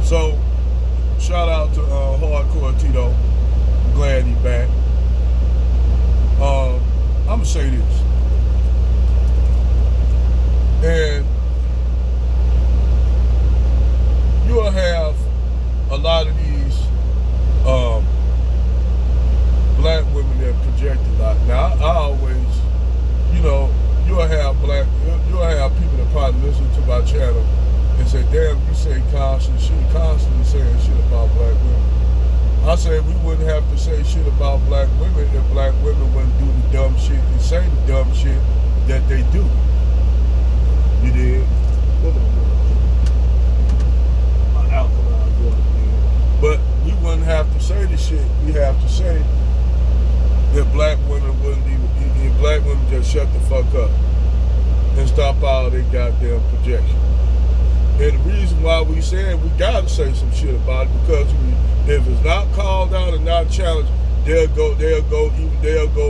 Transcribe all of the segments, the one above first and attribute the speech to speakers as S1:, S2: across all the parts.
S1: So, shout out to Hardcore Titto. I'm glad he's back. I'm gonna say this, and you'll have a lot of these black women that project a lot. Now, I always, you'll have people that probably listen to my channel and say, damn, you say constantly saying shit about black women. I say we wouldn't have to say shit about black women if black women wouldn't do the dumb shit and say the dumb shit that they do. You did? My alkaline water, man. But we wouldn't have to say the shit we have to say that black women wouldn't even, black women just shut the fuck up and stop all their goddamn projection. And the reason why we saying we gotta say some shit about it, because if it's not called out and not challenged, they'll go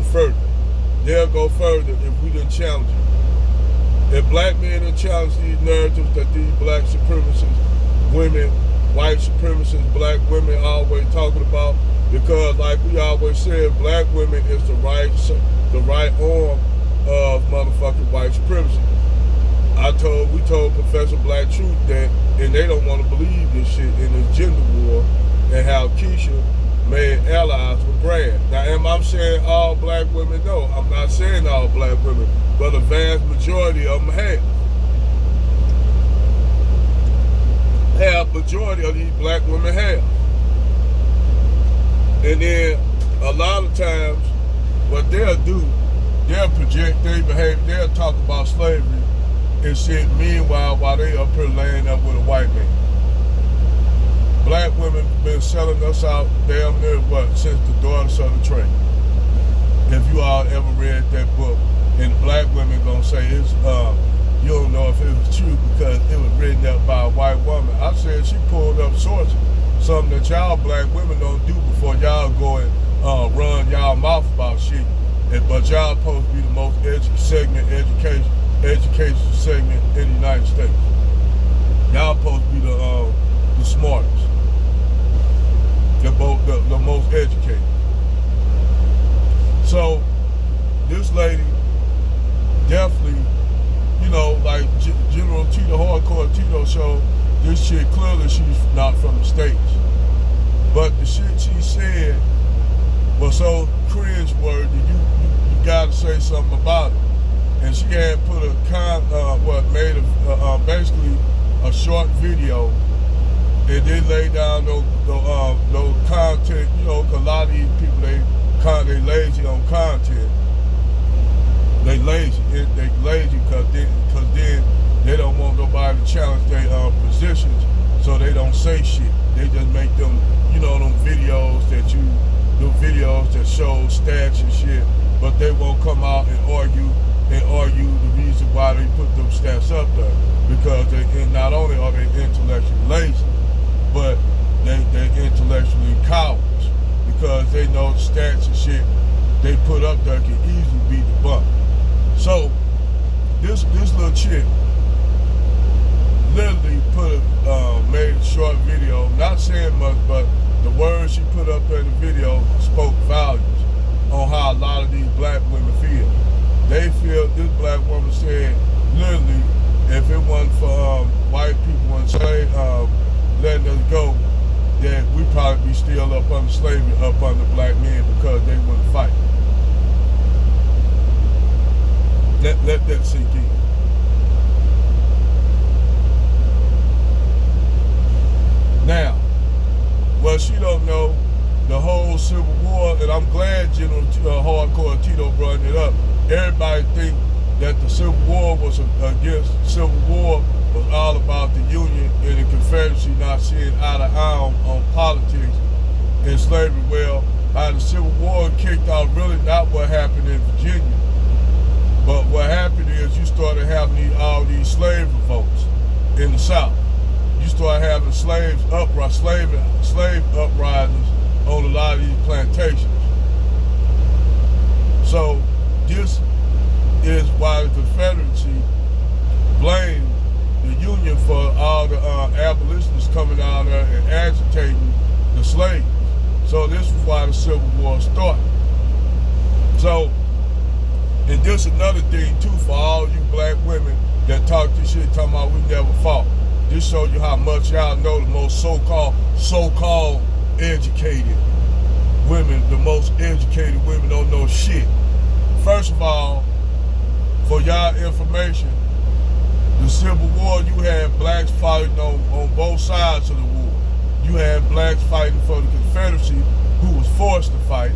S1: further. They'll go further if we didn't challenge it. If black men didn't challenge these narratives that these black supremacists, women, white supremacists, black women always talking about, because like we always said, black women is the right arm of motherfucking white supremacy. We told Professor Black Truth that, and they don't want to believe this shit in this gender war, and how Keisha made allies with Brad. Now, am I saying all black women? No, I'm not saying all black women, but a vast majority of them have. Majority of these black women have. And then a lot of times, what they'll do, they'll project their behavior, they'll talk about slavery and shit, meanwhile, while they up here laying up with a white man. Black women been selling us out damn near since the daughters of the trade. If you all ever read that book, and the black women gonna say it's you don't know if it was true because it was written up by a white woman. I said she pulled up sources, something that y'all black women don't do before y'all go and run y'all mouth about shit. But y'all supposed to be the most educational segment in the United States. Y'all supposed to be the smartest, the most educated. So this lady definitely, like General Titto, Hardcore Titto showed, this shit clearly she's not from the States. But the shit she said was so cringe-worthy, you gotta say something about it. And she had put basically a short video, and then lay down those content, cause a lot of these people, they lazy on content. They lazy cause then they don't want nobody to challenge their positions, so they don't say shit. They just make them, them videos that show stats and shit, but they won't come out and argue the reason why they put them stats up there, because not only are they intellectually lazy, but they're intellectually cowards, because they know the stats and shit they put up there can easily be debunked. So this little chick literally made a short video, not saying much, but the words she put up in the video spoke volumes on how a lot of these black women feel. They feel, this black woman said, literally, if it wasn't for white people and slave letting us go, that we'd probably be still up under slavery, up under black men, because they wouldn't fight. Let that sink in. Now, well, she don't know the whole Civil War, and I'm glad General Hardcore Titto brought it up. Everybody think that the Civil War was all about the Union and the Confederacy not seeing eye to eye on politics and slavery. Well, how the Civil War kicked out really not what happened in Virginia, but what happened is you started having all these slave revolts in the South. You start having slave uprisings on a lot of these plantations. So this is why the Confederacy blamed the Union for all the abolitionists coming out there and agitating the slaves. So this is why the Civil War started. So, and this another thing too for all you black women that talk this shit talking about we never fought. This shows you how much y'all know the most so-called educated women, the most educated women don't know shit. First of all, for y'all information, the Civil War, you had blacks fighting on both sides of the war. You had blacks fighting for the Confederacy who was forced to fight.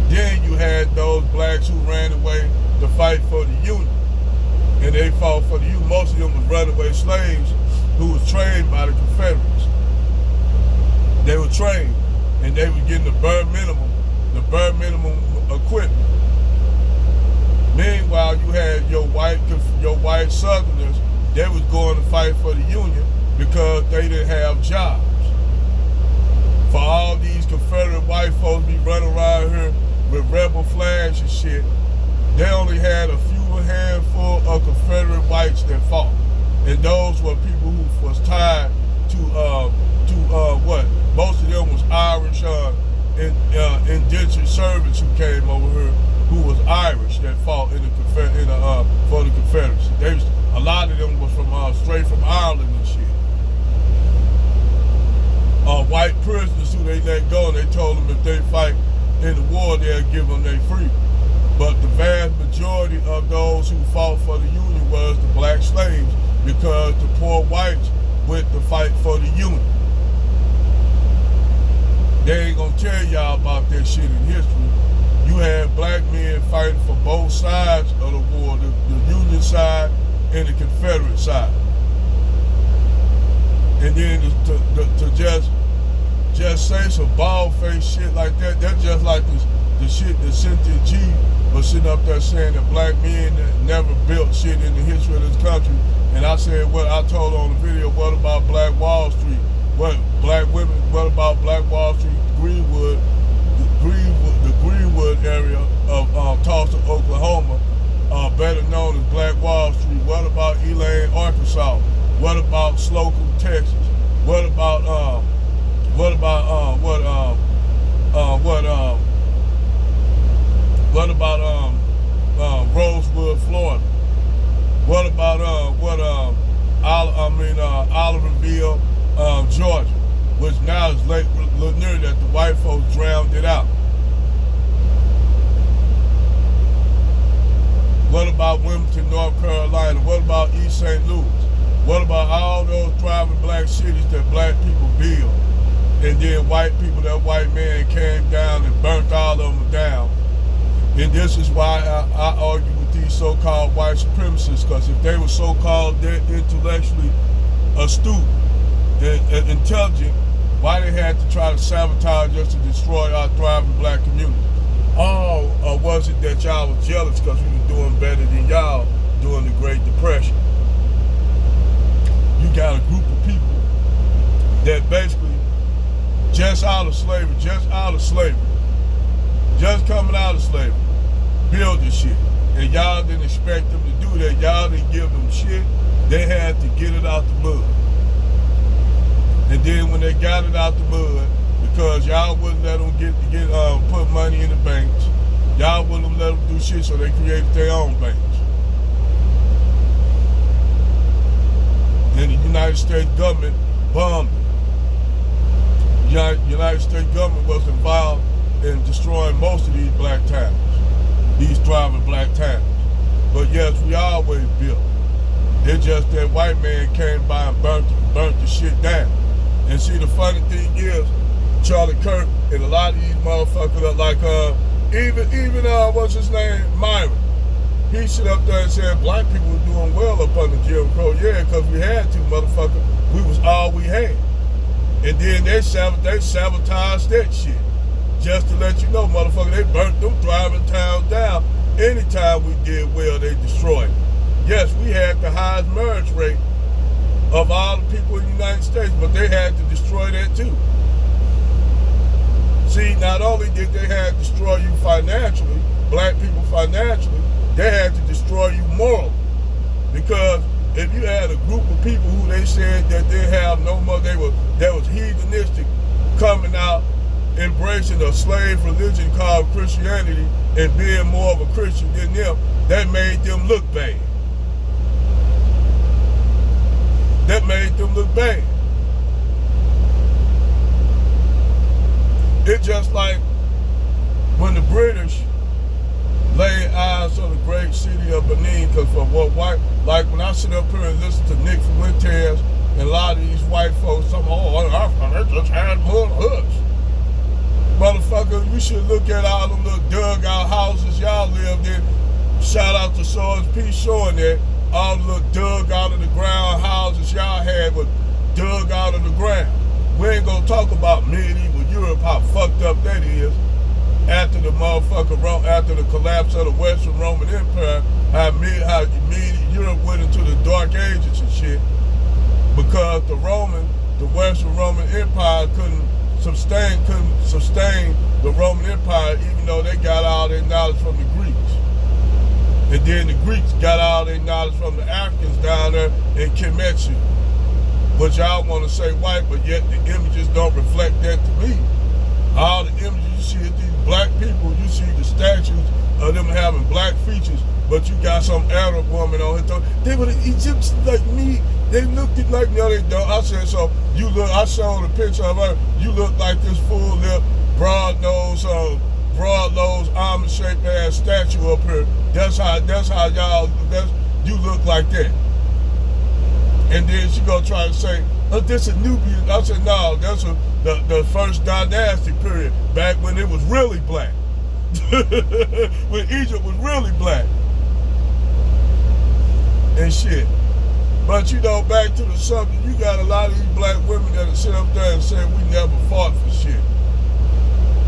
S1: Then you had those blacks who ran away to fight for the Union. And they fought for the Union. Most of them was runaway slaves who was trained by the Confederates. They were trained and they were getting the bare minimum equipment. Meanwhile, you had your white Southerners, they was going to fight for the Union because they didn't have jobs. For all these Confederate white folks be running around here with rebel flags and shit, they only had a handful of Confederate whites that fought. And those were people who was tied to what? Most of them was Irish indentured servants who came over here who was Irish that fought for the Confederacy. A lot of them was from straight from Ireland and shit. White prisoners who they let go, and they told them if they fight in the war, they'll give them their freedom. But the vast majority of those who fought for the Union was the black slaves, because the poor whites went to fight for the Union. They ain't gonna tell y'all about that shit in history. You had black men fighting for both sides of the war, the Union side and the Confederate side. And then to just say some bald-faced shit like that, that's just like the shit that Cynthia G was sitting up there saying that black men never built shit in the history of this country. And I said, what I told on the video, what about Black Wall Street? What black women, what about Black Wall Street, Greenwood, the Greenwood area of Tulsa, Oklahoma, better known as Black Wall Street? What about Elaine, Arkansas? What about Slocum, Texas? What about Rosewood, Florida? What about Oliverville, Georgia, which now is Lake Lanier that the white folks drowned it out? What about Wilmington, North Carolina? What about East St. Louis? What about all those thriving black cities that black people build? And then white people, that white man came down and burnt all of them down. And this is why I argue with these so-called white supremacists, because if they were so-called intellectually astute and intelligent, why they had to try to sabotage us to destroy our thriving black community? Or was it that y'all was jealous because we were doing better than y'all during the Great Depression? You got a group of people that basically just out of slavery, just coming out of slavery, build this shit. And y'all didn't expect them to do that. Y'all didn't give them shit. They had to get it out the mud. And then when they got it out the mud, because y'all wouldn't let them put money in the banks, y'all wouldn't let them do shit, so they created their own banks. And the United States government bombed it. The United States government was involved in destroying most of these black towns, these thriving black towns. But yes, we always built. It's just that white man came by and burnt the shit down. And see, the funny thing is, Charlie Kirk and a lot of these motherfuckers, like even what's his name, Myron, he sit up there and said black people were doing well up under Jim Crow. Yeah, because we had to, motherfucker. We was all we had. And then they sabotaged that shit. Just to let you know, motherfucker, they burnt them thriving towns down. Anytime we did well, they destroyed it. Yes, we had the highest marriage rate of all the people in the United States, but they had to destroy that too. See, not only did they have to destroy you financially, black people financially, they had to destroy you morally. Because if you had a group of people who they said that they have no more, that was heathenistic, coming out, embracing a slave religion called Christianity and being more of a Christian than them, that made them look bad. That made them look bad. It's just like when the British laid eyes on the great city of Benin, because for what white, like when I sit up here and listen to Nick Fuentes and a lot of these white folks, some they just had mud huts. Motherfucker, you should look at all them little dugout houses y'all lived in. Shout out to Swords Peace showing that all the little dug out of the ground houses y'all had was dug out of the ground. We ain't gonna talk about medieval Europe, how fucked up that is. After the after the collapse of the Western Roman Empire, how Europe went into the Dark Ages and shit, because the Western Roman Empire couldn't sustain the Roman Empire, even though they got all their knowledge from the Greeks. And then the Greeks got all their knowledge from the Africans down there in Kemetu. But y'all want to say white, but yet the images don't reflect that to me. All the images you see of these black people, you see the statues of them having black features, but you got some Arab woman on here. They were the Egyptians like me. They looked it like, no, they don't. I said, so you look, I showed a picture of her. You look like this full lip, broad nose, almond-shaped ass statue up here. That's how y'all, you look like that. And then she gonna try to say, oh, this is Nubian. I said, no, that's the first dynastic period, back when it was really black. When Egypt was really black. And shit. But you know, back to the subject, you got a lot of these black women that sit up there and say we never fought for shit.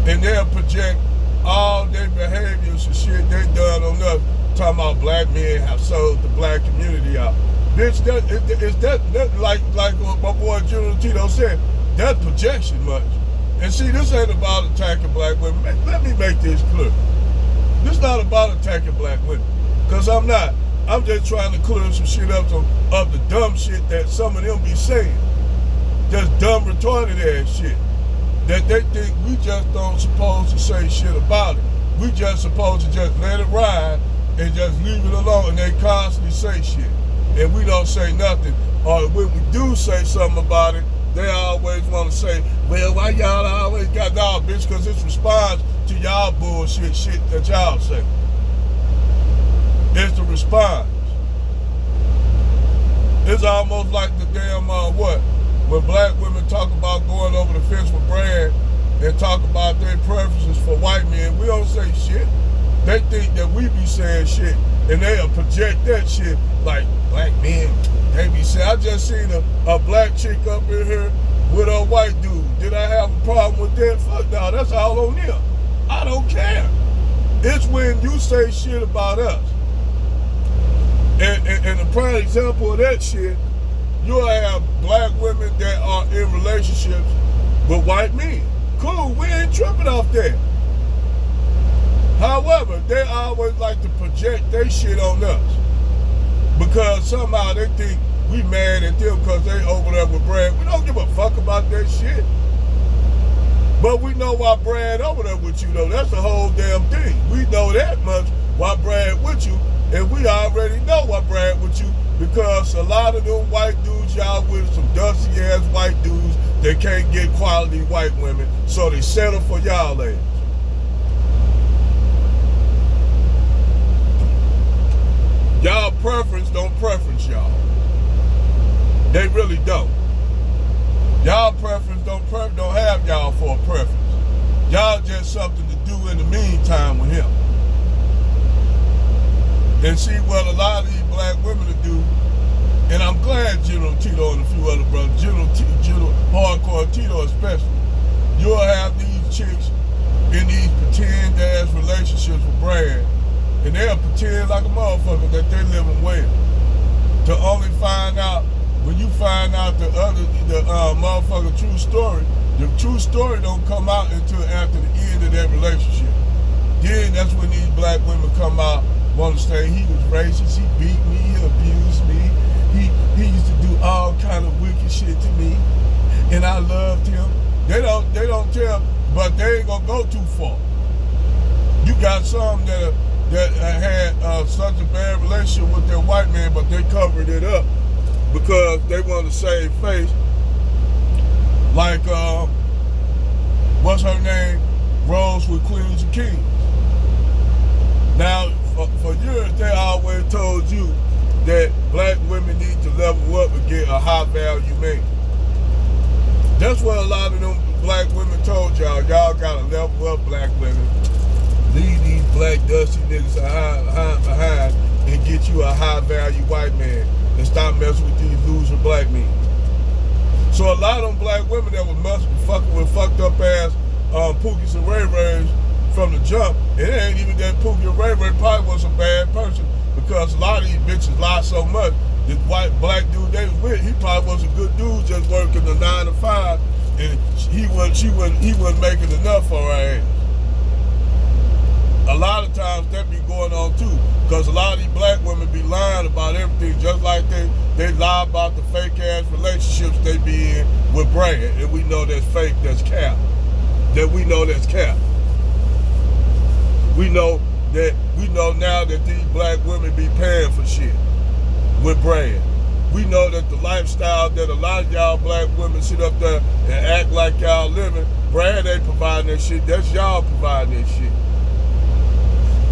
S1: And they'll project all their behaviors and shit they done on us, talking about black men have sold the black community out. Bitch, that like what my boy General Titto said, that's projection much. And see, this ain't about attacking black women. Let me make this clear. This is not about attacking black women, because I'm not. I'm just trying to clear some shit up of the dumb shit that some of them be saying. Just dumb, retarded ass shit. That they think we just don't supposed to say shit about it. We just supposed to just let it ride and just leave it alone, and they constantly say shit. And we don't say nothing. Or when we do say something about it, they always want to say, well, why y'all always got y'all, bitch, because this responds to y'all bullshit shit that y'all say. It's the response. It's almost like the damn, when black women talk about going over the fence with Brad and talk about their preferences for white men, we don't say shit. They think that we be saying shit, and they'll project that shit like black men. They be saying, I just seen a black chick up in here with a white dude. Did I have a problem with that? Fuck no, that's all on them. I don't care. It's when you say shit about us. And a prime example of that shit, you'll have black women that are in relationships with white men. Cool, we ain't tripping off that. However, they always like to project their shit on us, because somehow they think we mad at them because they over there with Brad. We don't give a fuck about that shit. But we know why Brad over there with you, though. That's the whole damn thing. We know that much why Brad with you, and we already know why Brad with you, because a lot of them white dudes y'all with, some dusty ass white dudes that can't get quality white women, so they settle for y'all ass. Y'all preference don't preference y'all. They really don't. Y'all preference don't have y'all for a preference. Y'all just something to do in the meantime with him. And see what a lot of these black women will do, and I'm glad General Titto and a few other brothers, General Hardcore Titto especially, you'll have these chicks in these pretend-ass relationships with Brad, and they'll pretend like a motherfucker that they're living well. To only find out, when you find out the motherfucker true story, the true story don't come out until after the end of that relationship. Then that's when these black women come out, want to say he was racist, he beat me, he abused me, he used to do all kind of wicked shit to me, and I loved him. They don't tell, but they ain't gonna go too far. You got some that had such a bad relationship with their white man, but they covered it up because they want to save face. Like what's her name? Rose with Queens and Kings. Now, for years, they always told you that black women need to level up and get a high value man. That's what a lot of them black women told y'all. Y'all gotta level up, black women. Leave these black dusty niggas behind and get you a high value white man and stop messing with these loser black men. So a lot of them black women that was fucking with fucked up ass Pookies and Ray Rays from the jump, it ain't even that Pookie and Ray Ray probably was a bad person, because a lot of these bitches lie so much. This black dude they was with, he probably was a good dude, just working the 9 to 5, and he wasn't making enough for her ass. A lot of times that be going on too, because a lot of these black women be lying about everything, just like they lie about the fake ass relationships they be in with Brad, and we know that's fake, that's cap. We know now that these black women be paying for shit with Brad. We know that the lifestyle that a lot of y'all black women sit up there and act like y'all living, Brad ain't providing that shit, that's y'all providing that shit.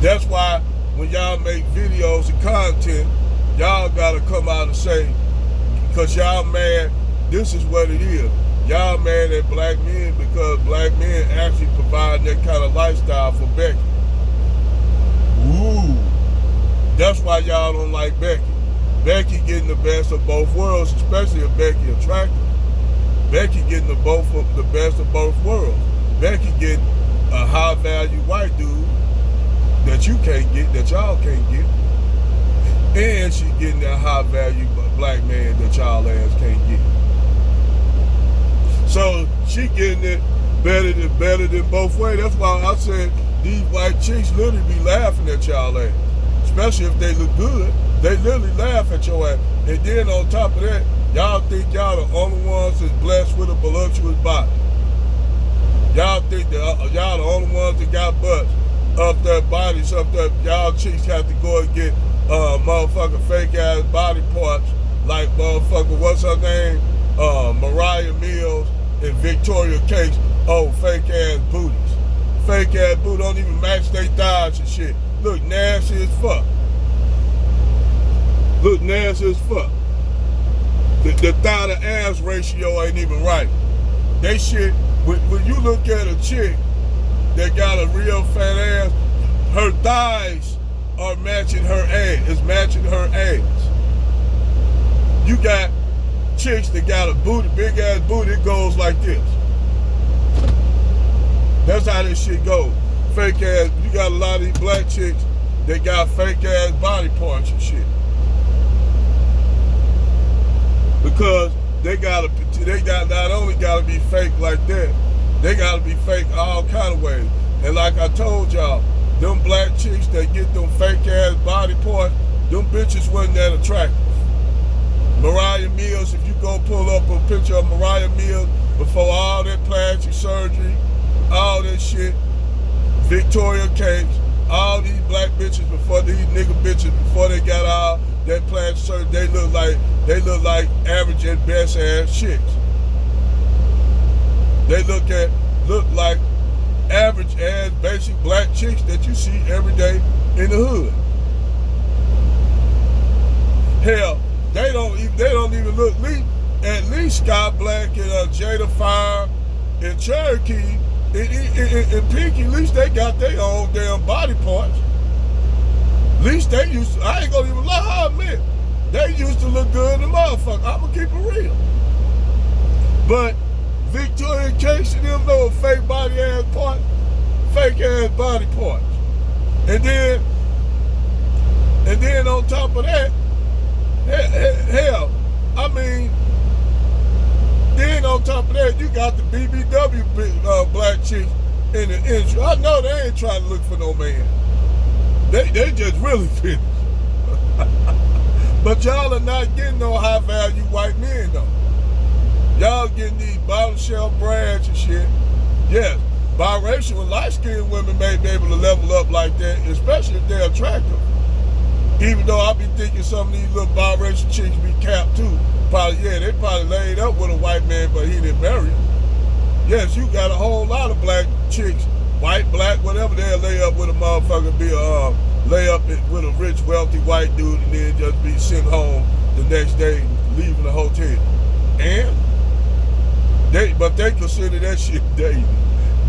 S1: That's why when y'all make videos and content, y'all gotta come out and say, because y'all mad, this is what it is. Y'all mad at black men because black men actually provide that kind of lifestyle for Becky. Ooh. That's why y'all don't like Becky. Becky getting the best of both worlds, especially if Becky attractive. Becky getting the best of both worlds. Becky getting a high value white dude that you can't get, that y'all can't get. And she getting that high value black man that y'all ass can't get. So she getting it better than both ways. That's why I said these white chicks literally be laughing at y'all ass. Especially if they look good. They literally laugh at your ass. And then on top of that, y'all think y'all the only ones that's blessed with a voluptuous body. Y'all think that y'all the only ones that got butts up their bodies, up there. Y'all chicks have to go and get motherfucking fake ass body parts like motherfucker, what's her name? Mariah Mills and Victoria Cakes. Oh, fake ass booties. Fake ass booty don't even match their thighs and shit. Look nasty as fuck. Look nasty as fuck. The thigh to ass ratio ain't even right. They shit, when you look at a chick that got a real fat ass, her thighs are matching her ass. It's matching her ass. You got chicks that got a booty, big ass booty, it goes like this. That's how this shit goes. Fake ass, you got a lot of these black chicks that got fake ass body parts and shit. Because they not only gotta be fake like that, they gotta be fake all kind of ways. And like I told y'all, them black chicks that get them fake ass body parts, them bitches wasn't that attractive. Mariah Mills, if you go pull up a picture of Mariah Mills before all that plastic surgery, all that shit, Victoria Cakes, all these black bitches before these nigga bitches, before they got all that plastic surgery, they look like average and best ass chicks. They look like average ass basic black chicks that you see every day in the hood. Hell, they don't even look at least Scott Black and Jada Fire and Cherokee and Pinky. At least they got their own damn body parts. At least they used to, I ain't gonna even lie, I admit, they used to look good in the motherfucker. I'ma keep it real. But Victoria Cakes and them little fake body ass parts, fake ass body parts. And then on top of that, hell, I mean, then on top of that, you got the BBW black chicks in the industry. I know they ain't trying to look for no man. They just really finished. But y'all are not getting no high value white men though. Y'all getting these bottom shelf brands and shit. Yes, biracial and light skinned women may be able to level up like that, especially if they're attractive. Even though I be thinking some of these little biracial chicks be capped too. Probably, yeah, they probably laid up with a white man, but he didn't marry her. Yes, you got a whole lot of black chicks, white, black, whatever, they'll lay up with a motherfucker, be lay up with a rich, wealthy white dude, and then just be sent home the next day, leaving the hotel. And but they consider that shit dating.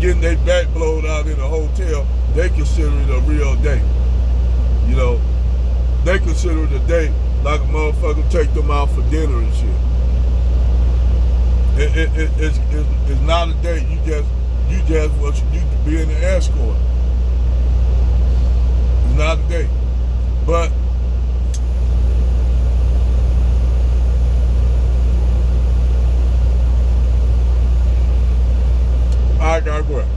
S1: Getting their back blowed out in a hotel, they consider it a real date. You know, they consider it a date like a motherfucker take them out for dinner and shit. It's not a date. You just what you need to be in the escort. It's not a date. But I digress.